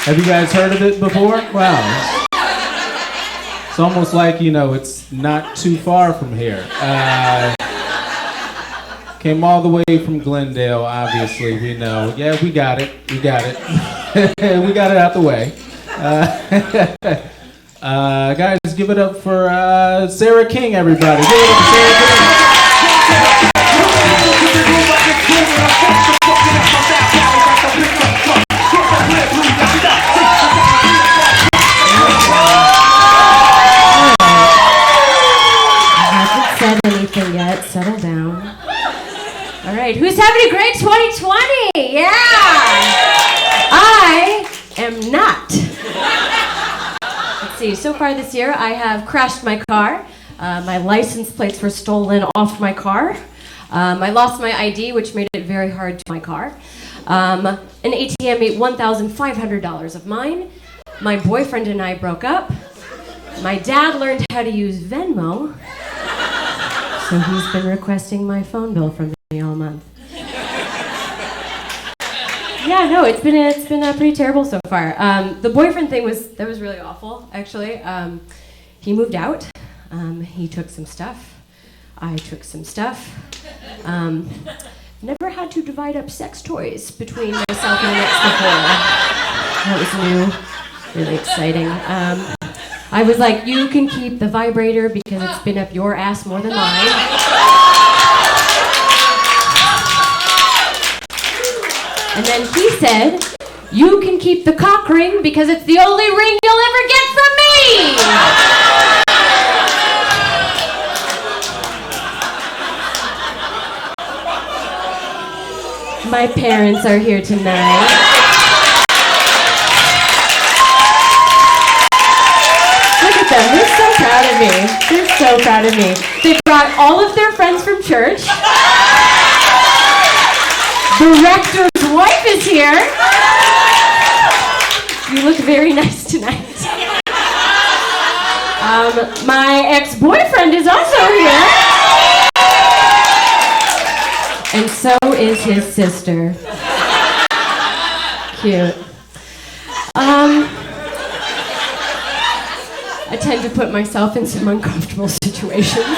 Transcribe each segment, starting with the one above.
Have you guys heard of it before? Wow. It's almost like, it's not too far from here. Came all the way from Glendale, obviously, we know. Yeah, we got it. We got it out the way. Guys, give it up for Sarah King, everybody. Give it up for Sarah King. Anything yet? Settle down. All right, who's having a great 2020? Yeah! I am not. Let's see, so far this year I have crashed my car. My license plates were stolen off my car. I lost my ID, which made it very hard to my car. An ATM ate $1,500 of mine. My boyfriend and I broke up. My dad learned how to use Venmo. So he's been requesting my phone bill from me all month. Yeah, no, it's been pretty terrible so far. The boyfriend thing was really awful, actually. He moved out. He took some stuff. I took some stuff. Never had to divide up sex toys between myself and an ex before. That was new, really exciting. I was like, you can keep the vibrator because it's been up your ass more than mine. And then he said, you can keep the cock ring because it's the only ring you'll ever get from me! My parents are here tonight. They're so proud of me. They're so proud of me. They brought all of their friends from church. The rector's wife is here. You look very nice tonight. My ex-boyfriend is also here. And so is his sister. Cute. I tend to put myself in some uncomfortable situations.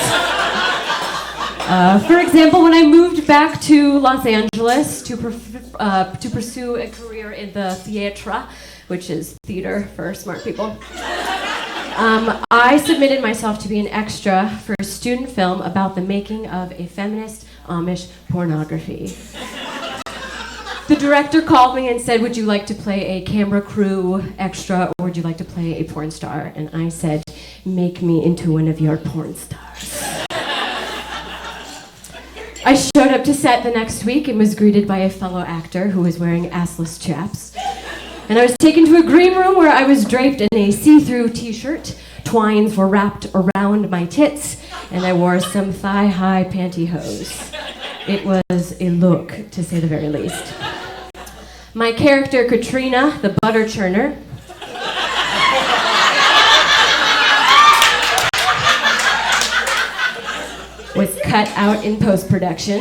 For example, when I moved back to Los Angeles to pursue a career in the theatre, which is theater for smart people, I submitted myself to be an extra for a student film about the making of a feminist Amish pornography. The director called me and said, would you like to play a camera crew extra or would you like to play a porn star? And I said, make me into one of your porn stars. I showed up to set the next week and was greeted by a fellow actor who was wearing assless chaps. And I was taken to a green room where I was draped in a see-through t-shirt. Twines were wrapped around my tits, and I wore some thigh-high pantyhose. It was a look, to say the very least. My character, Katrina, the butter churner, was cut out in post-production.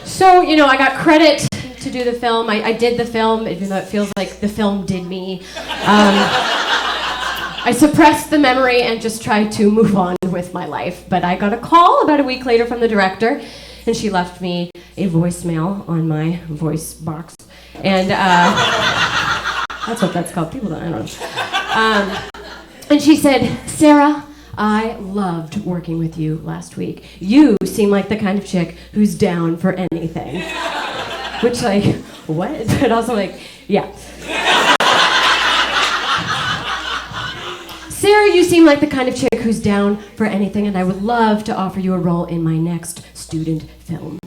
So, I got credit to do the film. I did the film, even though it feels like the film did me. I suppressed the memory and just tried to move on with my life. But I got a call about a week later from the director, and she left me a voicemail on my voice box. And that's what that's called. People don't, I don't know. And she said, Sarah, I loved working with you last week. You seem like the kind of chick who's down for anything. Which, what? But also, yeah. Sarah, you seem like the kind of chick who's down for anything, and I would love to offer you a role in my next student film.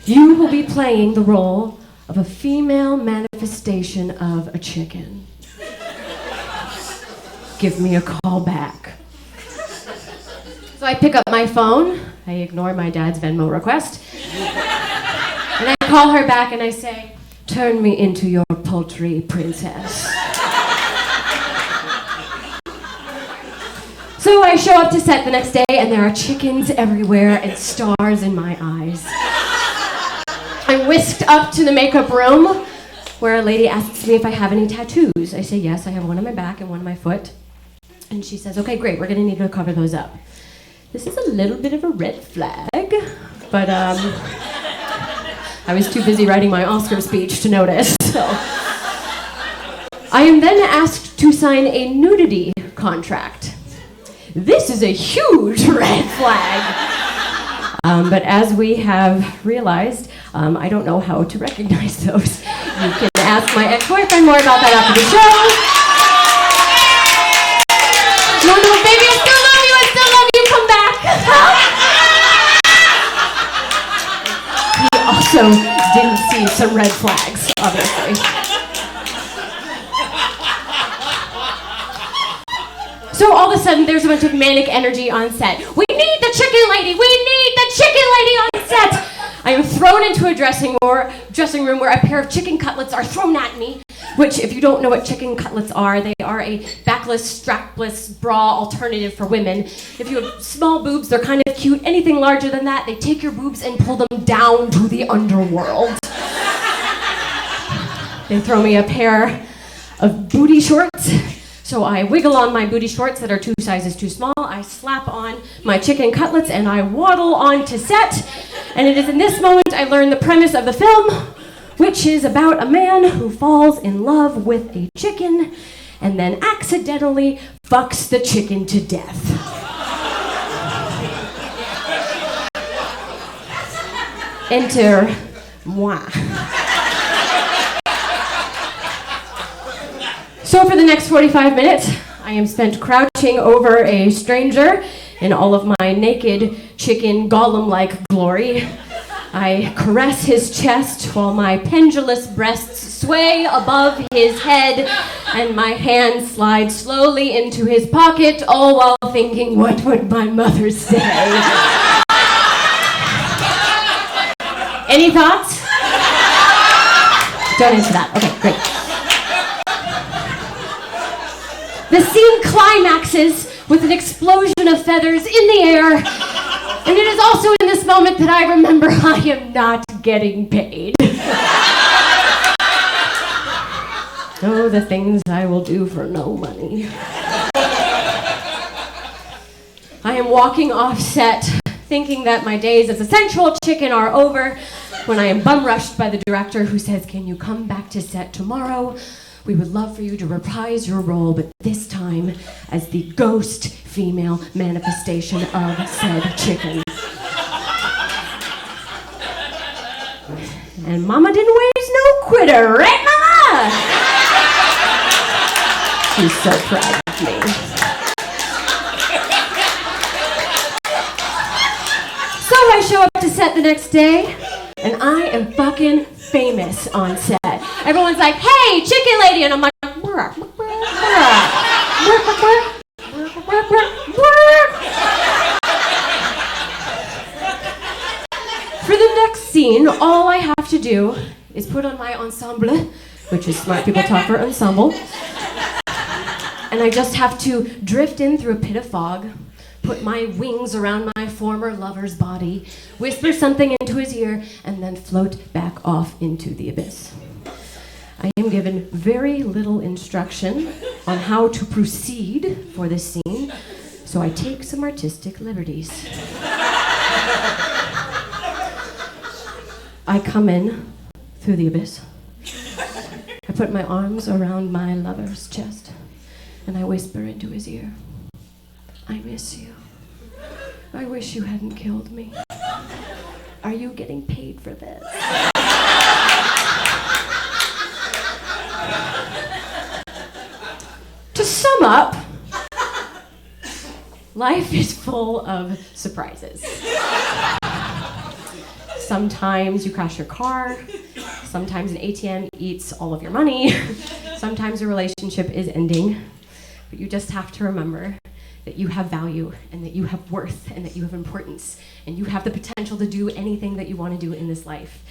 You will be playing the role of a female manifestation of a chicken. Give me a call back. So I pick up my phone, I ignore my dad's Venmo request, and I call her back and I say, turn me into your poultry princess. So I show up to set the next day, and there are chickens everywhere and stars in my eyes. I'm whisked up to the makeup room, where a lady asks me if I have any tattoos. I say yes, I have one on my back and one on my foot. And she says, okay, great, we're gonna need to cover those up. This is a little bit of a red flag, but I was too busy writing my Oscar speech to notice, so. I am then asked to sign a nudity contract. This is a huge red flag. But as we have realized, I don't know how to recognize those. You can ask my ex-boyfriend more about that after the show. No, baby, I still love you, come back. He also didn't see some red flags, obviously. So all of a sudden, there's a bunch of manic energy on set. We need the chicken lady! We need the chicken lady on set! I am thrown into a dressing room where a pair of chicken cutlets are thrown at me, which, if you don't know what chicken cutlets are, they are a backless, strapless bra alternative for women. If you have small boobs, they're kind of cute. Anything larger than that, they take your boobs and pull them down to the underworld. They throw me a pair of booty shorts. So I wiggle on my booty shorts that are 2 sizes too small, I slap on my chicken cutlets, and I waddle onto set. And it is in this moment I learn the premise of the film, which is about a man who falls in love with a chicken and then accidentally fucks the chicken to death. Enter moi. So for the next 45 minutes, I am spent crouching over a stranger in all of my naked chicken golem-like glory. I caress his chest while my pendulous breasts sway above his head and my hands slide slowly into his pocket, all while thinking, what would my mother say? Any thoughts? Don't answer that. Okay, great. The scene climaxes with an explosion of feathers in the air, and it is also in this moment that I remember I am not getting paid. Oh, the things I will do for no money. I am walking off set, thinking that my days as a sensual chicken are over, when I am bum-rushed by the director who says, can you come back to set tomorrow? We would love for you to reprise your role, but this time as the ghost female manifestation of said chicken. And Mama didn't waste no quitter, right, Mama? She's so proud of me. So I show up to set the next day, and I am fucking famous on set. Everyone's like, hey, chicken lady, and I'm like, brr, brr, brr. For the next scene, all I have to do is put on my ensemble, which is smart people talk for ensemble, and I just have to drift in through a pit of fog, put my wings around my former lover's body, whisper something into his ear, and then float back off into the abyss. I am given very little instruction on how to proceed for this scene, so I take some artistic liberties. I come in through the abyss. I put my arms around my lover's chest, and I whisper into his ear, I miss you. I wish you hadn't killed me. Are you getting paid for this? To sum up, life is full of surprises. Sometimes you crash your car, sometimes an ATM eats all of your money, sometimes a relationship is ending, but you just have to remember that you have value and that you have worth and that you have importance and you have the potential to do anything that you want to do in this life.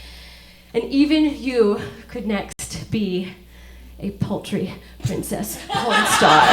And even you could next be a paltry princess porn star.